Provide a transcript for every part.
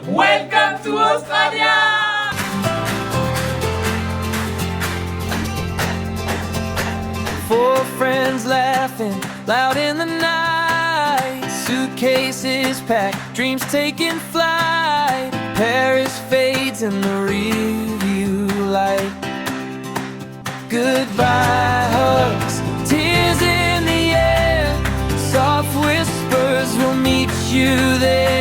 Welcome to Australia! Four friends laughing loud in the night. Suitcases packed, dreams taking flight. Paris fades in the rearview light. Goodbye hugs, tears in the air. Soft whispers will meet you there.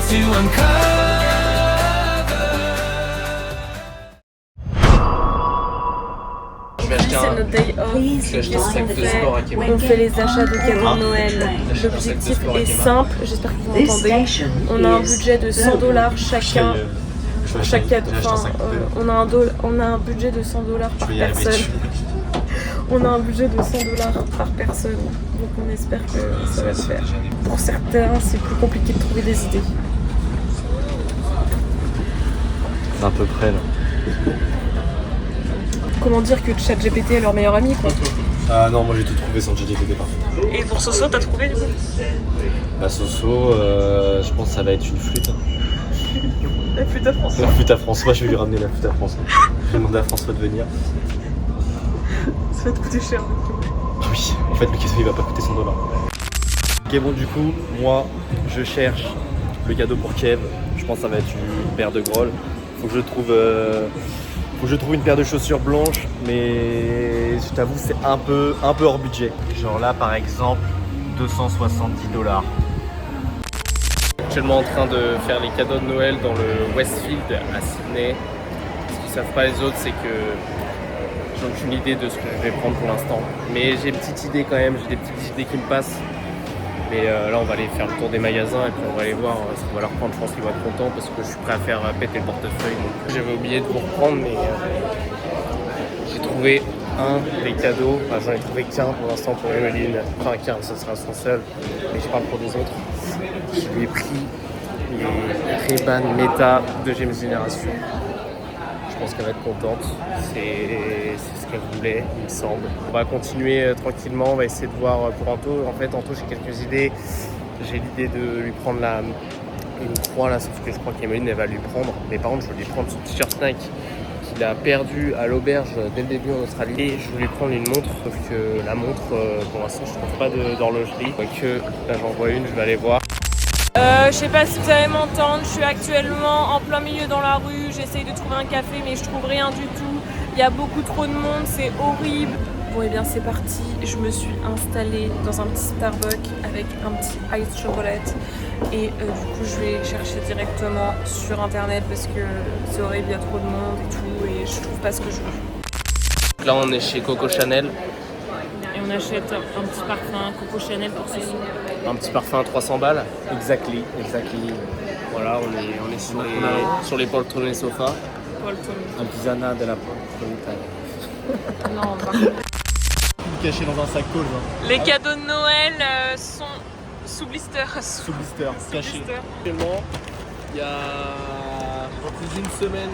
To uncover. C'est notre day off. On fait les achats de cadeaux de Noël. L'objectif est simple, j'espère que vous m'entendez. On a un budget de 100 $ chacun. Chaque cadeau, enfin, on a un budget de 100 $ par personne. On a un budget de 100 $ par personne. Donc on espère que ça va se faire. Pour certains, c'est plus compliqué de trouver des idées. À peu près là. Comment dire que ChatGPT est leur meilleur ami quoi. Ah non, moi j'ai tout trouvé sans ChatGPT par contre. Et pour Soso, t'as trouvé du coup? Bah Soso, je pense que ça va être une flûte. La flûte à François. La flûte à François, je vais lui ramener la flûte à François. Je vais demander à François de venir. Ça va te coûter cher. Oui, en fait le cadeau il va pas coûter 100 $. Ok bon du coup, moi je cherche le cadeau pour Kev. Je pense que ça va être une paire de grolles. Faut que je trouve une paire de chaussures blanches, mais je t'avoue c'est un peu hors budget. Genre là par exemple 270 $. Actuellement en train de faire les cadeaux de Noël dans le Westfield à Sydney. Ce qu'ils savent pas les autres, c'est que j'ai aucune idée de ce que je vais prendre pour l'instant. Mais j'ai une petite idée quand même, j'ai des petites idées qui me passent. Mais là on va aller faire le tour des magasins et puis on va aller voir ce qu'on va leur prendre. Je pense qu'ils vont être contents parce que je suis prêt à faire péter le portefeuille. Donc j'avais oublié de vous reprendre, mais j'ai trouvé un des cadeaux. Enfin, j'en ai trouvé qu'un pour l'instant pour Emeline. Enfin qu'un, ça sera son seul. Mais je parle pour les autres. Je lui ai pris les Ray-Ban Meta deuxième génération. Je pense qu'elle va être contente. C'est ce qu'elle voulait, il me semble. On va continuer tranquillement, on va essayer de voir pour Anto. En fait, Anto, j'ai quelques idées. J'ai l'idée de lui prendre une croix là, sauf que je crois qu'Emeline elle va lui prendre. Mais par contre, je vais lui prendre son t-shirt Nike qu'il a perdu à l'auberge dès le début en Australie. Et je vais lui prendre une montre, sauf que la montre, pour l'instant, je trouve pas d'horlogerie. Quoique, là, j'en vois une, je vais aller voir. Je sais pas si vous allez m'entendre, je suis actuellement en plein milieu dans la rue, j'essaye de trouver un café mais je trouve rien du tout. Il y a beaucoup trop de monde, c'est horrible. Bon et bien c'est parti, je me suis installée dans un petit Starbucks avec un petit ice chocolate. Et du coup je vais chercher directement sur internet parce que c'est horrible, il y a trop de monde et tout et je trouve pas ce que je veux. Là, on est chez Coco Chanel. Et on achète un petit parfum Coco Chanel pour ce soir. Un petit parfum à 300 $. Exactly. Voilà, on est sur les poltrons sofas. Un pisana de la poltrona. Non, pas. Caché dans un sac cause. Les cadeaux de Noël sont sous blister. Sous blister, caché. Actuellement, il y a plus d'une semaine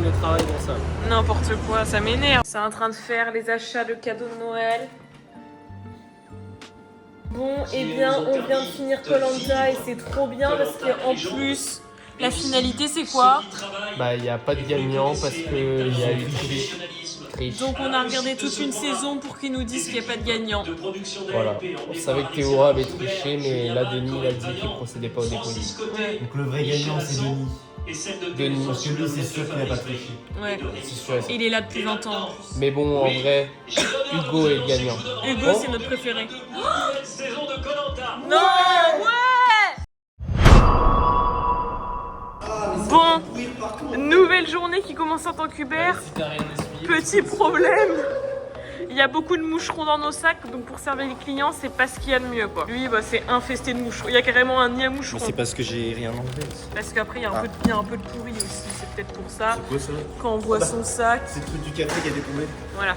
de travail dans ça. N'importe quoi, ça m'énerve. C'est en train de faire les achats de cadeaux de Noël. Bon, eh bien, on vient de finir Koh-Lanta et c'est trop bien parce qu'en plus, la finalité c'est quoi? Bah, il n'y a pas de gagnant parce qu'il y a eu triche. Donc on a regardé toute une saison pour qu'ils nous disent qu'il n'y a pas de gagnant. Voilà. On savait que Théora avait triché, mais là, Denis il a dit qu'il ne procédait pas au dépouillement. Donc le vrai gagnant c'est Denis. Denis. Parce que lui c'est sûr qu'il n'a pas triché. Ouais. C'est sûr et certain. Il est là depuis 20 ans. Mais bon, en vrai, Hugo est le gagnant. Hugo, Bon. c'est notre préféré. Saison de Koh-Lanta. Non, ouais. Bon, nouvelle journée qui commence en tant qu'Uber. Petit problème, il y a beaucoup de moucherons dans nos sacs, donc pour servir les clients, c'est pas ce qu'il y a de mieux quoi. Lui, bah, c'est infesté de moucherons. Il y a carrément un nid à moucherons. C'est parce que j'ai rien enlevé. Parce qu'après, il y a un peu de pourri aussi. C'est peut-être pour ça. C'est quoi ça? Quand on voit son sac, C'est le truc du café qui a détombé. voilà.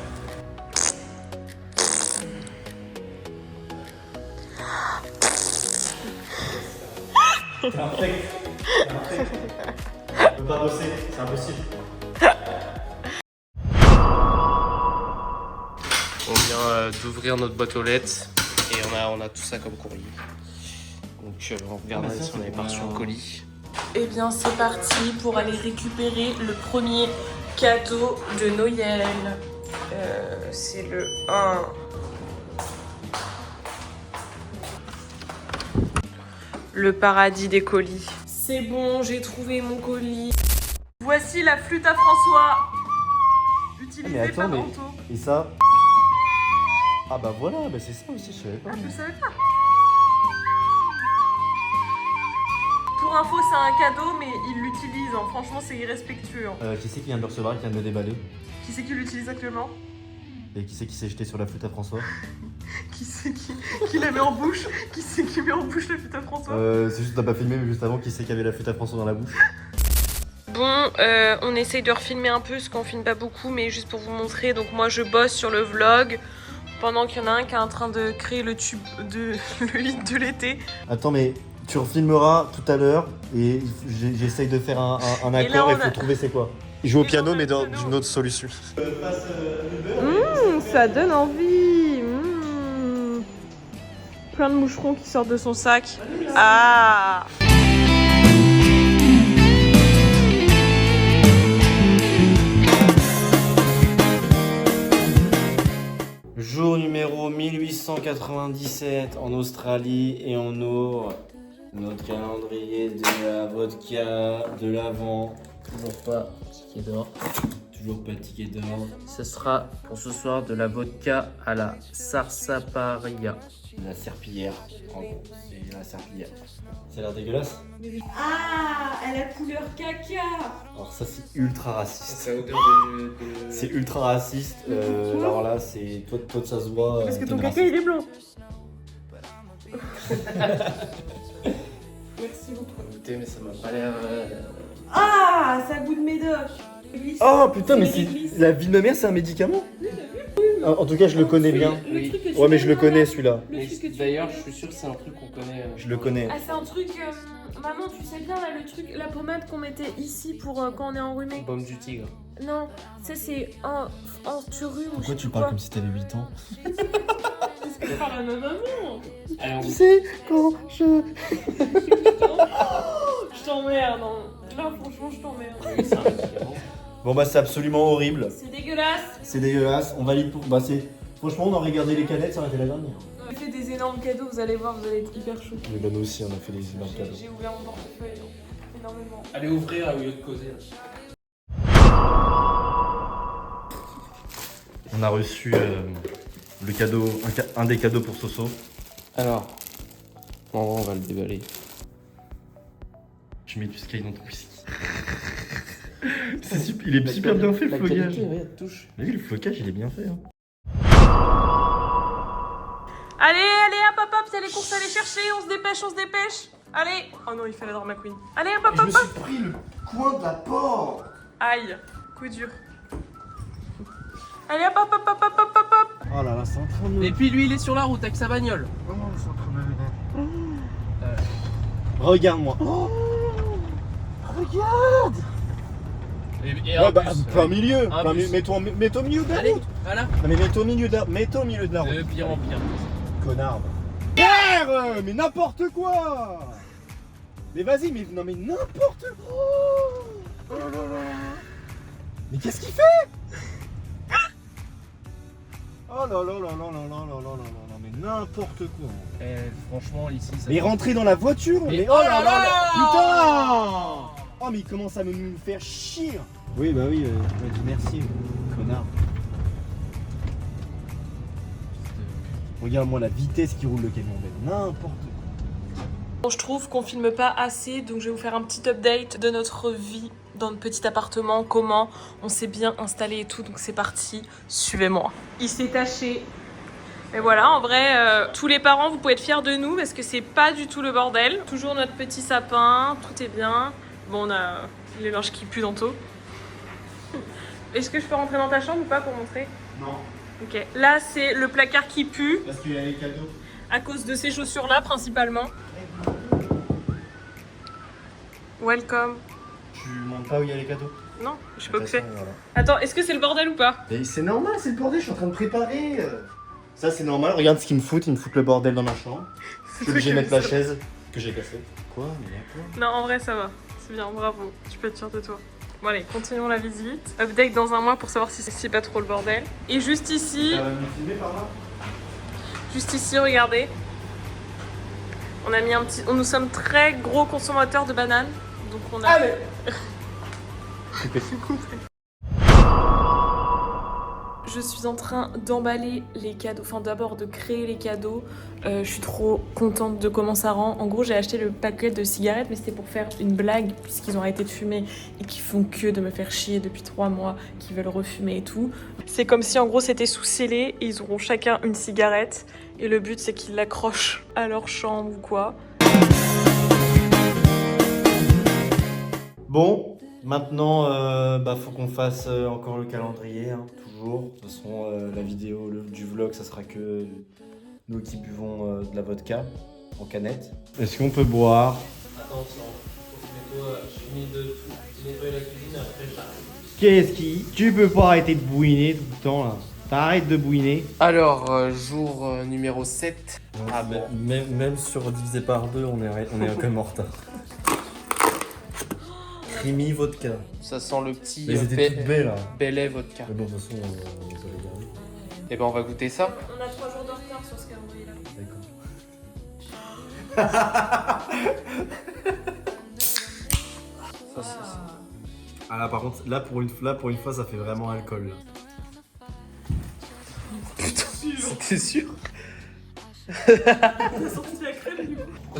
C'est un fake. On peut pas bosser, c'est impossible. On vient d'ouvrir notre boîte aux lettres et on a tout ça comme courrier. Donc on regardera si on avait pas reçu un colis. Eh bien c'est parti pour aller récupérer le premier cadeau de Noël. C'est le 1. Le paradis des colis. C'est bon, j'ai trouvé mon colis. Voici la flûte à François. Utilisée par Anto. Et ça? Ah bah voilà, bah c'est ça aussi, je savais pas. Ah, je savais pas. Pour info, c'est un cadeau, mais il l'utilise. Hein. Franchement, c'est irrespectueux. Hein. Qui c'est qui vient de le recevoir et qui vient de le déballer? Qui c'est qui l'utilise actuellement? Et qui c'est qui s'est jeté sur la flûte à François? Qui c'est qui la met en bouche? Qui c'est qui met en bouche la flûte à François? C'est juste que t'as pas filmé, mais juste avant, qui c'est qui avait la flûte à François dans la bouche? Bon, on essaye de refilmer un peu, parce qu'on filme pas beaucoup, mais juste pour vous montrer. Donc moi, je bosse sur le vlog, pendant qu'il y en a un qui est en train de créer le tube de le hit de l'été. Attends, mais tu refilmeras tout à l'heure et j'essaye de faire un accord et il faut trouver c'est quoi. Il joue au piano, mais dans une autre solution. Ça donne envie. Plein de moucherons qui sortent de son sac. Ah! Jour numéro 1897 en Australie et on ouvre notre calendrier de la vodka de l'Avent. Toujours pas ticket d'or. Toujours pas de ticket d'or. Ce sera pour ce soir de la vodka à la sarsaparilla. La serpillière, en gros, c'est la serpillière. Ça a l'air dégueulasse. Ah! Elle a couleur caca! Alors ça c'est ultra raciste. C'est à odeur de... C'est ultra raciste. Alors là c'est toi ça se voit. Parce que t'es ton une caca raciste. il est blanc. Merci beaucoup. Écoutez, mais ça m'a pas l'air... Ah! Ça goûte médoc. Oh putain mais c'est la vie de ma mère c'est un médicament. En tout cas je le connais bien. Oui. Ouais mais je le connais celui-là. D'ailleurs, je suis sûr que c'est un truc qu'on connaît. Je le connais. Ah, c'est un truc. Maman, tu sais bien là le truc, la pommade qu'on mettait ici pour quand on est enrhumé. Baume du tigre. Non, ça c'est un tu rhumes ou je Pourquoi sais tu pas parles comme si t'avais 8 ans? Parce que je parle à ma maman. Alors, Tu sais quand je... Je t'emmerde. Hein. Là, franchement, je t'emmerde. oui, c'est un médicament. Bon bah c'est absolument horrible. C'est dégueulasse. C'est dégueulasse. On valide pour... Bah c'est... Franchement on aurait gardé les canettes, ça aurait été la dernière. On a fait des énormes cadeaux, vous allez voir, vous allez être hyper chaud. Mais bah nous aussi on a fait des énormes cadeaux. J'ai ouvert mon portefeuille énormément. Allez ouvrir au lieu de causer. On a reçu le cadeau, un des cadeaux pour Soso. Alors, on va le déballer. Tu mets du sky dans ton whisky. Il est super bien fait le flocage. Regarde, touche. Mais oui, le flocage il est bien fait. Hein. Allez, hop, c'est les courses à aller chercher, on se dépêche. Allez. Oh non, il fallait Drama Queen. Allez, hop. Je me suis pris le coin de la porte. Aïe, coup dur. Allez, hop. Oh là là, c'est en train de... Et puis lui, il est sur la route avec sa bagnole. Oh, c'est en train de... Regarde-moi. Oh, regarde. Et Ouais, bah, bus, plein milieu. Un Plein bus. mets-toi au milieu de la Allez, route. voilà. Non mais mets-toi au milieu de la route. De pire en pire. Connard. Père, mais n'importe quoi. Mais vas-y, mais non mais n'importe quoi. Oh là là. Mais qu'est-ce qu'il fait? Oh là là là là là là là là là, mais n'importe quoi. Franchement, ici, ça... Mais rentrer dans la voiture. Mais Mais oh là là. putain. Oh mais il commence à nous faire chier. Oui bah oui, tu m'as dit merci, connard. Regarde-moi la vitesse qui roule le camion, n'importe quoi. Bon, je trouve qu'on filme pas assez, donc je vais vous faire un petit update de notre vie dans notre petit appartement, comment on s'est bien installé et tout, donc c'est parti, suivez-moi. Il s'est taché. Et voilà, en vrai, tous les parents, vous pouvez être fiers de nous parce que c'est pas du tout le bordel. Toujours notre petit sapin, tout est bien. Bon, on a les linges qui puent d'Anto. Est-ce que je peux rentrer dans ta chambre ou pas pour montrer? Non. Ok, là c'est le placard qui pue, Parce qu'il y a les cadeaux. à cause de ces chaussures-là principalement. Welcome. Tu montres pas où il y a les cadeaux? Non, je sais pas où De toute c'est. façon, voilà. Attends, est-ce que c'est le bordel ou pas? Mais c'est normal, c'est le bordel, je suis en train de préparer. Ça c'est normal, regarde ce qu'ils me foutent, ils me foutent le bordel dans ma chambre. Je suis obligé de mettre la chaise que j'ai cassée. Quoi? Mais y'a quoi? Non, en vrai, ça va. C'est bien, bravo. Tu peux être fier de toi. Bon, allez, continuons la visite. Update dans un mois pour savoir si c'est pas trop le bordel. Et juste ici, me filmer par là? regardez. On a mis un petit. Nous sommes très gros consommateurs de bananes. Donc on a. Allez. Je suis en train d'emballer les cadeaux, enfin d'abord de créer les cadeaux. Je suis trop contente de comment ça rend. En gros, j'ai acheté le paquet de cigarettes, mais c'était pour faire une blague, puisqu'ils ont arrêté de fumer et qu'ils font que de me faire chier depuis 3 mois, qu'ils veulent refumer et tout. C'est comme si en gros c'était sous scellé et ils auront chacun une cigarette. Et le but c'est qu'ils l'accrochent à leur chambre ou quoi. Bon, maintenant, faut qu'on fasse encore le calendrier, hein, toujours. De toute façon, la vidéo du vlog, ça sera que nous qui buvons de la vodka en canette. Est-ce qu'on peut boire? Attention, je finis de nettoyer la cuisine et après j'arrive. Qu'est-ce qui... Tu peux pas arrêter de bouiner tout le temps, là. T'arrêtes de bouiner. Alors, jour numéro 7. Ah ben, même sur divisé par 2, on est quand même en retard. Creamy vodka. Ça sent le petit Mais c'était toutes belles, là. Belay vodka. Mais bon, de toute façon, on va les garder. Et ben on va goûter ça. On a 3 jours de retard sur ce calendrier-là. Ça, c'est... Ah là, par contre, là pour une fois, ça fait vraiment alcool, là. T'es sûr? Pourquoi t'as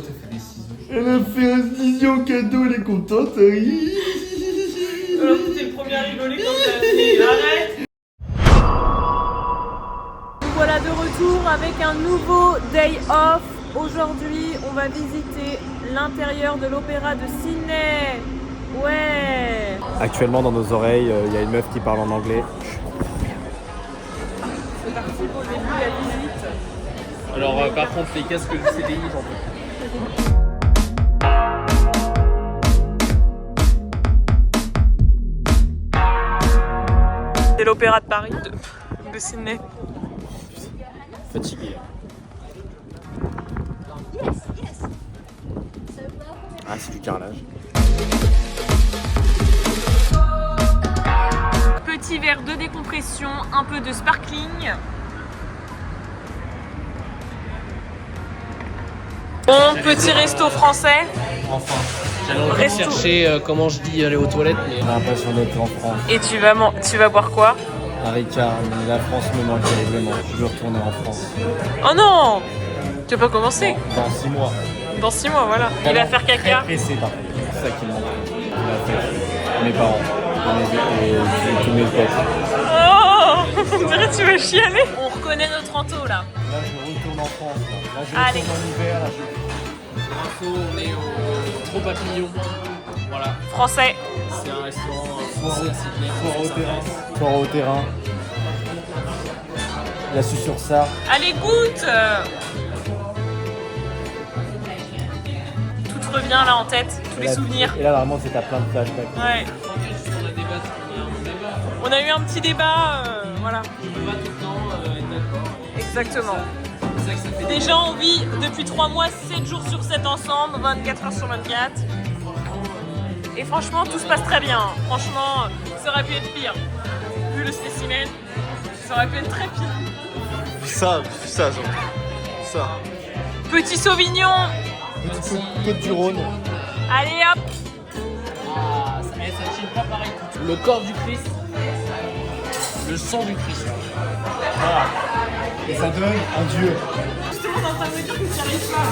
fait des ciseaux? Elle a fait un ciseau cadeau, elle est contente, oui. Alors que t'es le premier à rigoler quand t'as dit arrête. Nous voilà de retour avec un nouveau day off. Aujourd'hui, on va visiter l'intérieur de l'opéra de Sydney. Ouais. Actuellement, dans nos oreilles, il y a une meuf qui parle en anglais. C'est parti pour le début de la visite. Alors par contre les casques du CDI, j'en peux plus. C'est l'opéra de Paris, de Sydney. Fatigué. Ah, c'est du carrelage. Petit verre de décompression, un peu de sparkling. Bon, petit resto français. Enfin, j'allais encore Resto. chercher comment je dis aller aux toilettes, mais J'ai l'impression d'être en France. Et tu vas boire quoi? Un Ricard, la France me manque terriblement. Je veux retourner en France. Oh non! Tu vas pas commencer? Dans 6 mois. Dans 6 mois, voilà. Il va faire caca. Très pressé, par contre. C'est ça qui me manque. Il a fait mes parents et tous mes potes. Oh! On dirait que tu vas chialer. On reconnaît notre ento là. Là, je retourne en France. Là, je Allez. retourne en hiver. Là, info, on est au Trop Papillon. Voilà, Français. c'est un restaurant français à Sydney. Foire au terrain. Il a su sur ça. Allez, goûte! Tout te revient là en tête, tous les souvenirs. Et là, vraiment, c'est à plein de flashbacks. Ouais. On a eu un petit débat, voilà. Je peux pas tout le temps être d'accord. Exactement. C'est ça que ça fait. Déjà, on vit depuis 3 mois, 7 jours sur 7 ensemble, 24 heures sur 24. Et franchement, tout se passe très bien. Franchement, ça aurait pu être pire. Vu le spécimen, ça aurait pu être très pire. Ça. Petit Sauvignon. Côte du Rhône. Allez hop. Ah, ça tient pas pareil. Le corps du Christ, le sang du Christ. Voilà. Et ça donne un dieu. Justement, t'es en train de me dire que tu n'y arrives pas.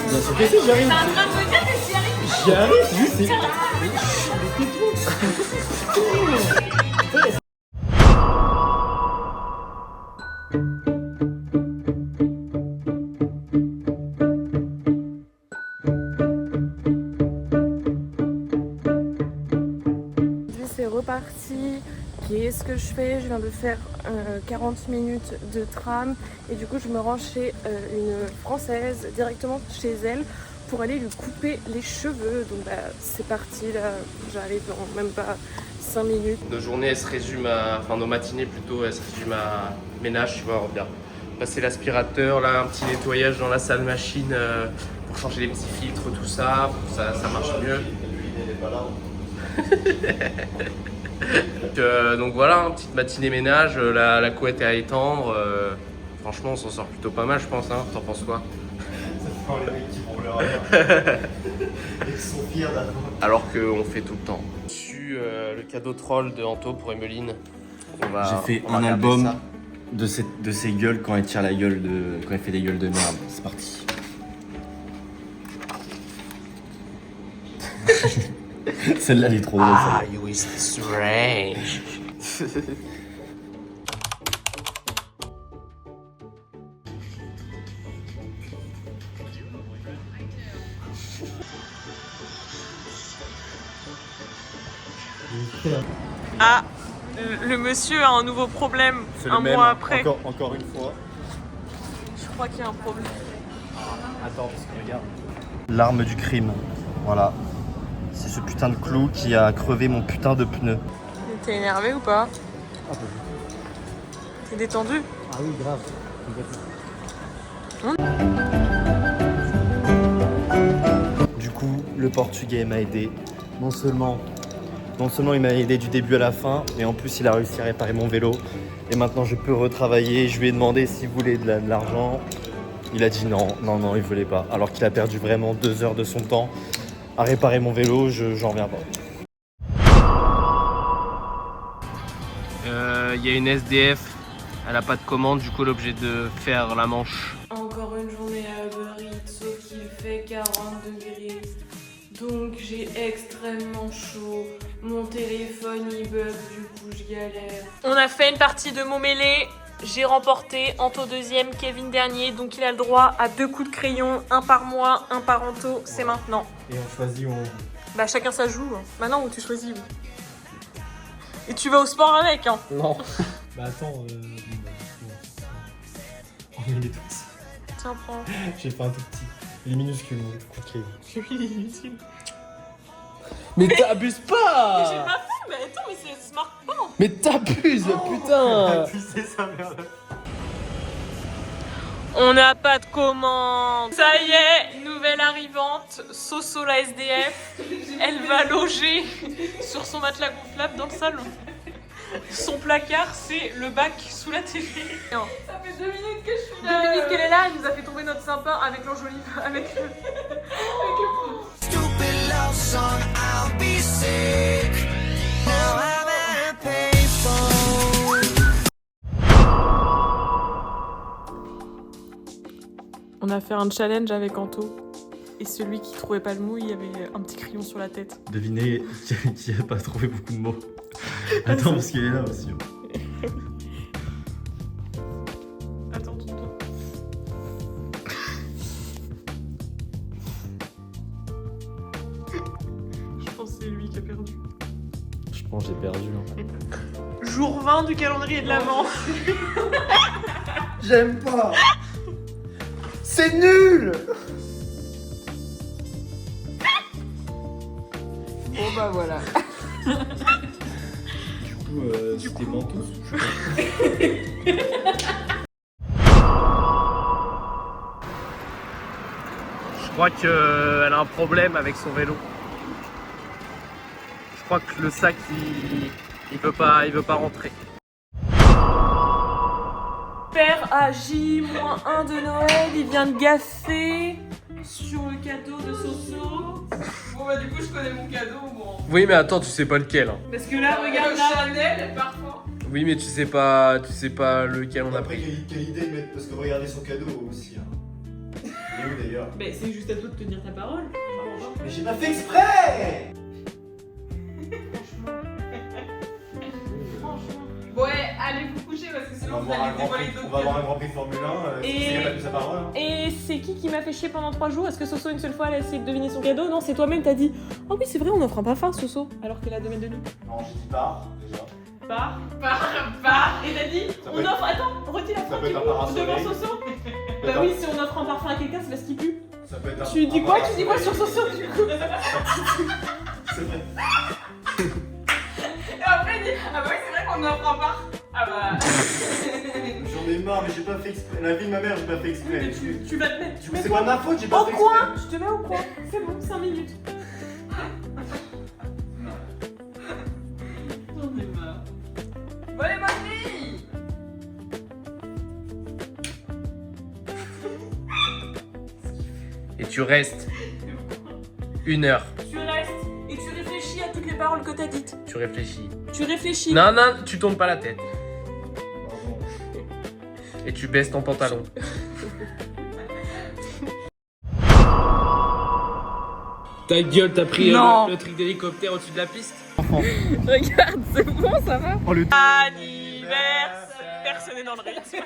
Bien sûr que si, j'y arrive. T'es en train de me dire que tu n'y arrives pas. J'y arrive, c'est juste. C'est reparti. Qu'est-ce que je fais? Je viens de faire 40 minutes de tram et du coup je me rends chez une Française directement chez elle pour aller lui couper les cheveux. Donc bah, c'est parti, là, j'arrive dans même pas 5 minutes. Nos journées, elles se résument à... Enfin, nos matinées plutôt, elles se résument à ménage, tu vois, on vient passer l'aspirateur, là, un petit nettoyage dans la salle machine pour changer les petits filtres, tout ça, pour que ça marche mieux. Donc voilà, hein, petite matinée ménage, la couette est à étendre. Franchement, on s'en sort plutôt pas mal, je pense. Hein. T'en penses quoi? Les mecs qui vont leur rire. Ils sont fiers d'attendre. Alors qu'on fait tout le temps. J'ai reçu le cadeau troll de Anto pour Emeline. J'ai fait un album de ses gueules quand elle tire la gueule quand elle fait des gueules de merde. C'est parti. Celle-là, elle est trop drôle. Ah, you is strange. Ah, le monsieur a un nouveau problème un mois après. Encore une fois. Je crois qu'il y a un problème. Attends, parce que regarde. L'arme du crime. Voilà. C'est ce putain de clou qui a crevé mon putain de pneu. T'es énervé ou pas? Ah, pas T'es détendu? Ah oui, grave. Du coup, le portugais m'a aidé. Non seulement il m'a aidé du début à la fin, mais en plus il a réussi à réparer mon vélo. Et maintenant je peux retravailler. Je lui ai demandé s'il voulait de l'argent. Il a dit non, il voulait pas. Alors qu'il a perdu vraiment 2 heures de son temps à réparer mon vélo, j'en reviens pas. Il y a une SDF, elle a pas de commande, du coup elle est obligée de faire la manche. Encore une journée à Uber Eats, sauf qu'il fait 40 degrés. Donc j'ai extrêmement chaud. Mon téléphone il bug, du coup je galère. On a fait une partie de mots mêlés. J'ai remporté, Anto deuxième, Kevin dernier. Donc il a le droit à 2 coups de crayon, un par moi, un par Anto. C'est maintenant. Et on choisit où on... Bah chacun ça joue. Maintenant où tu choisis où. Et tu vas au sport avec, hein? Non. Bah attends, on est les tout petits. Tiens, prends. J'ai fait un tout petit. Il est minuscule, mon coup de crayon. Il est inutile. Mais t'abuses pas! Mais j'ai pas fait, mais attends, mais c'est smart pas. Mais t'abuses, putain! Tu sais ça, merde. On n'a pas de commande. Ça y est, nouvelle arrivante, Soso la SDF. Elle va loger sur son matelas gonflable dans le salon. Son placard, c'est le bac sous la télé. Ça fait 2 minutes que je suis là. 2 minutes qu'elle est là, elle nous a fait tomber notre sympa avec l'enjolive, avec le... Stupid love song, I'll be sick. Now I'm at a payphone. On a fait un challenge avec Anto. Et celui qui trouvait pas le mot, il y avait un petit crayon sur la tête. Devinez qui a pas trouvé beaucoup de mots. Attends, parce qu'il est là aussi. Attends, tourne-toi. Je pense que c'est lui qui a perdu. Je pense que j'ai perdu. Jour 20 du calendrier de l'Avent. J'aime pas. C'est nul. Bon bah voilà. Du coup, c'était Mentos. Je crois qu'elle a un problème avec son vélo. Je crois que le sac il veut pas rentrer. Père à J-1 de Noël, il vient de gaffer sur le cadeau de Soso. Bon bah du coup je connais mon cadeau, bon. Oui mais attends, tu sais pas lequel. Hein. Parce que là, regarde là, Chanel, parfois. Oui mais tu sais pas lequel on a Après, pris. quelle idée de mettre. Parce que regardez son cadeau aussi. Hein. Il est où d'ailleurs? Mais c'est juste à toi de tenir ta parole. Mais j'ai pas fait exprès. Ouais, allez vous coucher parce que sinon vous allez dévoiler d'autres On va avoir un grand prix de Formule 1. Et- Il a pas tenu sa parole. Hein. Et c'est qui m'a fait chier pendant 3 jours? Est-ce que Soso une seule fois elle a essayé de deviner son cadeau? Non, c'est toi-même, t'as dit oh oui c'est vrai on offre un parfum Soso alors qu'elle a 2 mètres de nous. Non, j'ai dit pas déjà. Par. Et t'as dit Ça on peut être- offre. Attends, redis la ça phrase peut du être coup un parasol. devant Soso. Bah oui, si on offre un parfum à quelqu'un, c'est parce qu'il pue. Tu dis quoi sur du coup? Et après il dit ah bah oui c'est vrai qu'on en prend pas. Ah bah. J'en ai marre, mais j'ai pas fait exprès. La vie de ma mère, j'ai pas fait exprès. Mais tu vas te mettre. Tu mets C'est toi pas ma faute, j'ai pas au fait coin. exprès. Je te mets au coin. C'est bon, 5 minutes. J'en ai marre. Bon allez ma fille. Et tu restes 1 heure. Tu restes et tu réfléchis à toutes les paroles que t'as dites. Tu réfléchis. Tu réfléchis. Non, non, tu tournes pas la tête. Et tu baisses ton pantalon. Ta gueule, t'as pris le truc d'hélicoptère au-dessus de la piste. Regarde, c'est bon, ça va. Oh, le Anniversaire. Personne n'est dans le rythme.